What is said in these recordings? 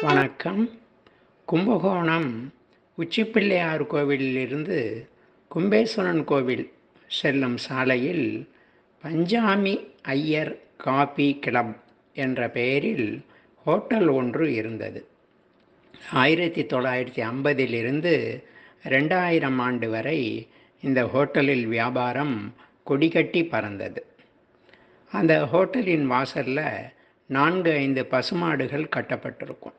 வணக்கம். கும்பகோணம் உச்சிப்பிள்ளையார் கோவிலிலிருந்து கும்பேஸ்வரன் கோவில் செல்லும் சாலையில் பஞ்சாமி ஐயர் காபி கிளப் என்ற பெயரில் ஹோட்டல் ஒன்று இருந்தது. 1950 2000 ஆண்டு வரை இந்த ஹோட்டலில் வியாபாரம் கொடிகட்டி பறந்தது. அந்த ஹோட்டலின் வாசலில் 4-5 பசுமாடுகள் கட்டப்பட்டிருக்கும்.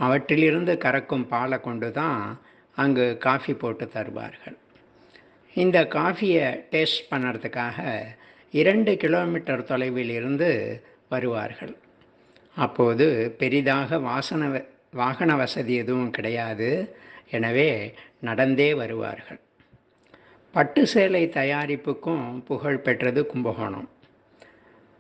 அவற்றிலிருந்து கறக்கும் பாலை கொண்டு தான் அங்கு காஃபி போட்டு தருவார்கள். இந்த காஃபியை டேஸ்ட் பண்ணுறதுக்காக 2 கிலோமீட்டர் தொலைவில் இருந்து வருவார்கள். அப்போது பெரிதாக வாகன வசதி எதுவும் கிடையாது. எனவே நடந்தே வருவார்கள். பட்டு சேலை தயாரிப்புக்கும் புகழ் பெற்றது கும்பகோணம்.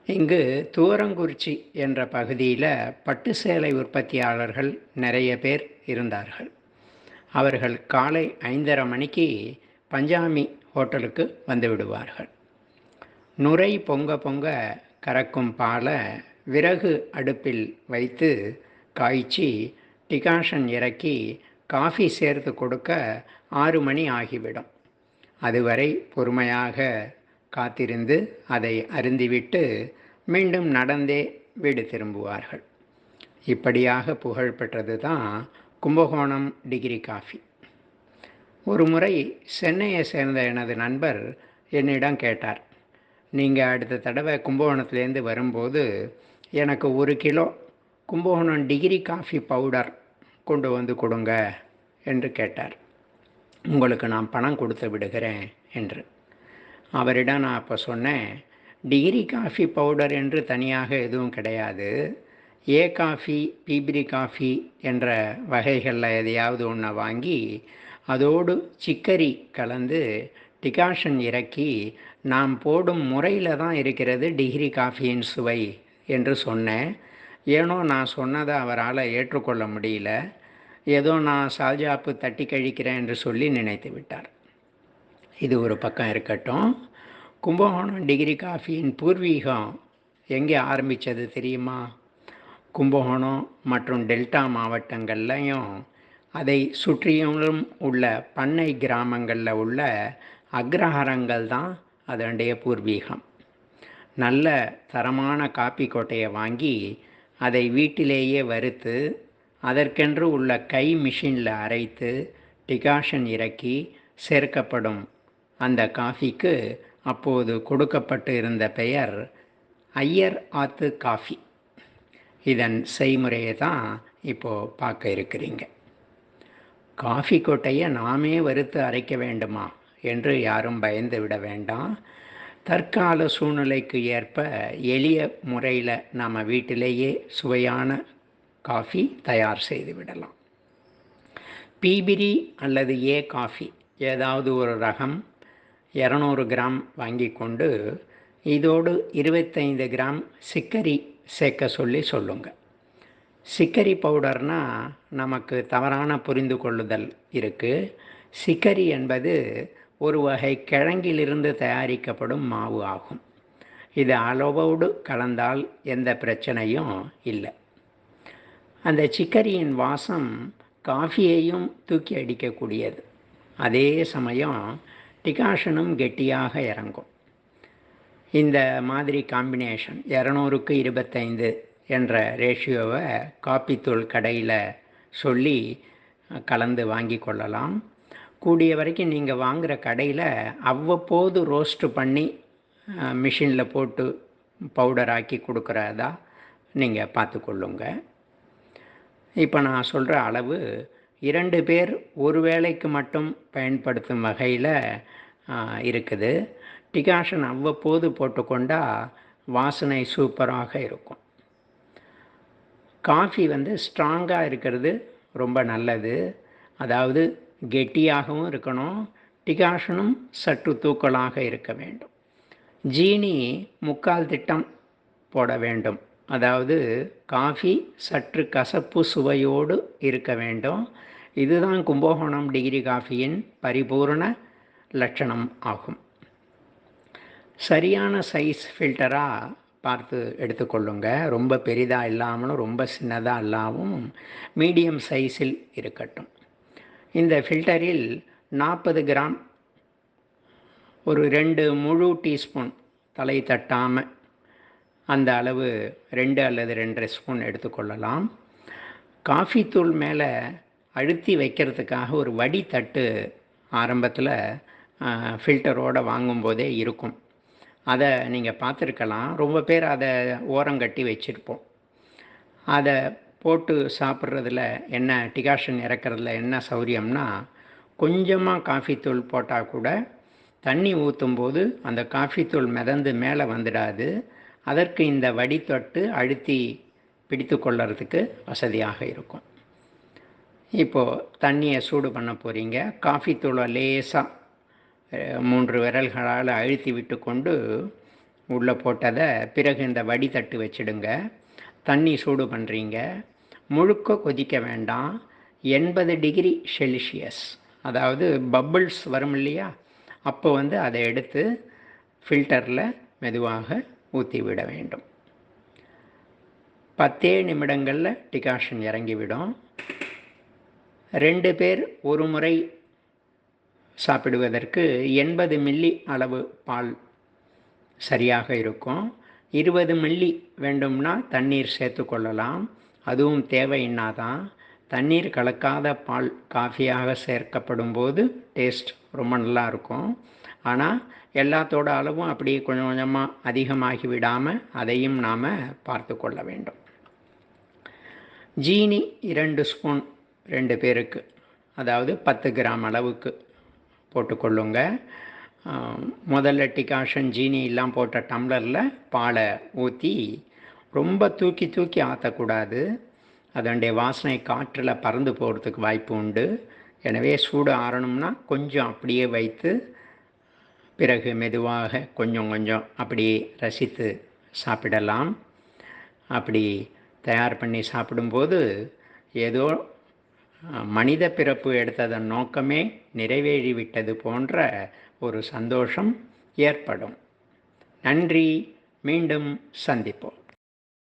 இங்கு தூரங்குறிச்சி என்ற பகுதியில் பட்டு சேலை உற்பத்தியாளர்கள் நிறைய பேர் இருந்தார்கள். அவர்கள் காலை 5:30 மணிக்கு பஞ்சாமி ஹோட்டலுக்கு வந்து விடுவார்கள். நுரை பொங்க பொங்க கறக்கும் பாலை விறகு அடுப்பில் வைத்து காய்ச்சி டிகாஷன் இறக்கி காஃபி சேர்த்து கொடுக்க 6 மணி ஆகிவிடும். அதுவரை பொறுமையாக காத்திருந்து அதை அருந்திவிட்டு மீண்டும் நடந்தே வீடு திரும்புவார்கள். இப்படியாக புகழ் பெற்றது தான் கும்பகோணம் டிகிரி காஃபி. ஒரு முறை சென்னையை சேர்ந்த எனது நண்பர் என்னிடம் கேட்டார், நீங்கள் அடுத்த தடவை கும்பகோணத்துலேருந்து வரும்போது எனக்கு 1 kilo Kumbakonam degree coffee powder கொண்டு வந்து கொடுங்க என்று கேட்டார். உங்களுக்கு நான் பணம் கொடுத்து விடுகிறேன் என்று. அவரிடம் நான் அப்போ சொன்னேன், டிகிரி காஃபி பவுடர் என்று தனியாக எதுவும் கிடையாது. ஏ காஃபி, பீபிரி காஃபி என்ற வகைகளில் எதையாவது ஒன்றை வாங்கி அதோடு சிக்கரி கலந்து டிகாஷன் இறக்கி நாம் போடும் முறையில் தான் இருக்கிறது டிகிரி காஃபியின் சுவை என்று சொன்னேன். ஏனோ நான் சொன்னதை அவரால் ஏற்றுக்கொள்ள முடியல. ஏதோ நான் சால்ஜாப்பு தட்டி கழிக்கிறேன் என்று சொல்லி நினைத்து விட்டார். இது ஒரு பக்கம் இருக்கட்டும். கும்பகோணம் டிகிரி காஃபியின் பூர்வீகம் எங்கே ஆரம்பித்தது தெரியுமா? கும்பகோணம் மற்றும் டெல்டா மாவட்டங்கள்லையும் அதை சுற்றியும் உள்ள பண்ணை கிராமங்களில் உள்ள அக்ரஹாரங்கள் தான் அதனுடைய பூர்வீகம். நல்ல தரமான காப்பி கொட்டையை வாங்கி அதை வீட்டிலேயே வறுத்து அதற்கென்று உள்ள கை மிஷினில் அரைத்து டிகாஷன் இறக்கி சேர்க்கப்படும் அந்த காஃபிக்கு அப்போது கொடுக்கப்பட்டு இருந்த பெயர் ஐயர் ஆத்து காஃபி. இதன் செய்முறையை தான் இப்போது பார்க்க இருக்கிறீங்க. காஃபி கொட்டையை நாமே வறுத்து அரைக்க வேண்டுமா என்று யாரும் பயந்து விட வேண்டாம். தற்கால சூழ்நிலைக்கு ஏற்ப எளிய முறையில் நாம் வீட்டிலேயே சுவையான காஃபி தயார் செய்து விடலாம். பீபிரி அல்லது ஏ காஃபி ஏதாவது ஒரு ரகம் 200 கிராம் வாங்கி கொண்டு இதோடு 25 கிராம் சிக்கரி சேர்க்க சொல்லுங்கள். சிக்கரி பவுடர்னால் நமக்கு தவறான புரிந்து கொள்ளுதல் இருக்குது. சிக்கரி என்பது ஒரு வகை கிழங்கிலிருந்து தயாரிக்கப்படும் மாவு ஆகும். இது அளவோடு கலந்தால் எந்த பிரச்சனையும் இல்லை. அந்த சிக்கரியின் வாசம் காஃபியையும் தூக்கி அடிக்கக்கூடியது. அதே சமயம் டிகாஷனும் கெட்டியாக இறங்கும். இந்த மாதிரி காம்பினேஷன் 200க்கு 25 என்ற ரேஷியோவை காப்பித்தூள் கடையில் சொல்லி கலந்து வாங்கி கொள்ளலாம். கூடிய வரைக்கும் நீங்கள் வாங்குகிற கடையில் அவ்வப்போது ரோஸ்ட்டு பண்ணி மிஷினில் போட்டு பவுடர் ஆக்கி கொடுக்குறதா நீங்கள் பார்த்துக்கொள்ளுங்க. இப்போ நான் சொல்கிற அளவு 2 பேர் ஒரு வேளைக்கு மட்டும் பயன்படுத்தும் வகையில் இருக்குது. டிகாஷன் அவ்வப்போது போட்டுக்கொண்டால் வாசனை சூப்பராக இருக்கும். காஃபி ஸ்ட்ராங்காக இருக்கிறது ரொம்ப நல்லது. அதாவது கெட்டியாகவும் இருக்கணும், டிகாஷனும் சற்று தூக்கலாக இருக்க வேண்டும். ஜீனி 3/4 திட்டம் போட வேண்டும். அதாவது காஃபி சற்று கசப்பு சுவையோடு இருக்க வேண்டும். இதுதான் கும்பகோணம் டிகிரி காஃபியின் பரிபூர்ண லட்சணம் ஆகும். சரியான சைஸ் ஃபில்டராக பார்த்து எடுத்துக்கொள்ளுங்க. ரொம்ப பெரிதாக இல்லாமலும் ரொம்ப சின்னதாக இல்லாமல் மீடியம் சைஸில் இருக்கட்டும். இந்த ஃபில்டரில் 40 கிராம், ஒரு 2 முழு டீஸ்பூன் தலை தட்டாமல் அந்த அளவு 2 அல்லது 2.5 ஸ்பூன் எடுத்துக்கொள்ளலாம். காஃபி தூள் மேலே அழுத்தி வைக்கிறதுக்காக ஒரு வடித்தட்டு ஆரம்பத்தில் ஃபில்டரோடு வாங்கும்போதே இருக்கும். அதை நீங்கள் பார்த்துருக்கலாம். ரொம்ப பேர் அதை ஓரங்கட்டி வச்சுருப்போம். அதை போட்டு சாப்பிட்றதுல என்ன, டிகாஷன் இறக்கிறதுல என்ன சௌரியம்னா, கொஞ்சமாக காஃபி தூள் போட்டால் கூட தண்ணி ஊற்றும்போது அந்த காஃபி தூள் மிதந்து மேலே வந்துடாது. அதற்கு இந்த வடித்தட்டு அழுத்தி பிடித்து கொள்ளுறதுக்கு வசதியாக இருக்கும். இப்போது தண்ணியை சூடு பண்ண போகிறீங்க. காஃபி தூளை லேசாக 3 விரல்களால் அழுத்தி விட்டு கொண்டு உள்ளே போட்டதை பிறகு இந்த வடித்தட்டு வச்சிடுங்க. தண்ணி சூடு பண்ணுறீங்க. முழுக்க கொதிக்க வேண்டாம். 80 டிகிரி செல்சியஸ், அதாவது பபிள்ஸ் வரும் இல்லையா, அப்போ அதை எடுத்து ஃபில்டரில் மெதுவாக ஊற்றி விட வேண்டும். 10 நிமிடங்களில் டிகாஷன் இறங்கிவிடும். 2 பேர் ஒரு முறை சாப்பிடுவதற்கு 80 மில்லி அளவு பால் சரியாக இருக்கும். 20 மில்லி வேண்டும்னா தண்ணீர் சேர்த்து கொள்ளலாம். அதுவும் தேவைன்னா தான். தண்ணீர் கலக்காத பால் காஃபியாக சேர்க்கப்படும் போது டேஸ்ட் ரொம்ப நல்லா இருக்கும். ஆனால் எல்லாத்தோட அளவும் அப்படியே கொஞ்சம் கொஞ்சமாக அதிகமாகி விடாமல் அதையும் நாம் பார்த்து கொள்ள வேண்டும். ஜீனி 2 ஸ்பூன் 2 பேருக்கு, அதாவது 10 கிராம் அளவுக்கு போட்டுக்கொள்ளுங்க. முதல்ல டிகாஷன் ஜீனி எல்லாம் போட்ட டம்ளரில் பாலை ஊற்றி ரொம்ப தூக்கி தூக்கி ஆற்றக்கூடாது. அதனுடைய வாசனை காற்றில் பறந்து போகிறதுக்கு வாய்ப்பு உண்டு. எனவே சூடு ஆறணும்னா கொஞ்சம் அப்படியே வைத்து பிறகு மெதுவாக கொஞ்சம் கொஞ்சம் அப்படியே ரசித்து சாப்பிடலாம். அப்படி தயார் பண்ணி சாப்பிடும்போது ஏதோ மனித பிறப்பு எடுத்ததன் நோக்கமே நிறைவேறிவிட்டது போன்ற ஒரு சந்தோஷம் ஏற்படும். நன்றி. மீண்டும் சந்திப்போம்.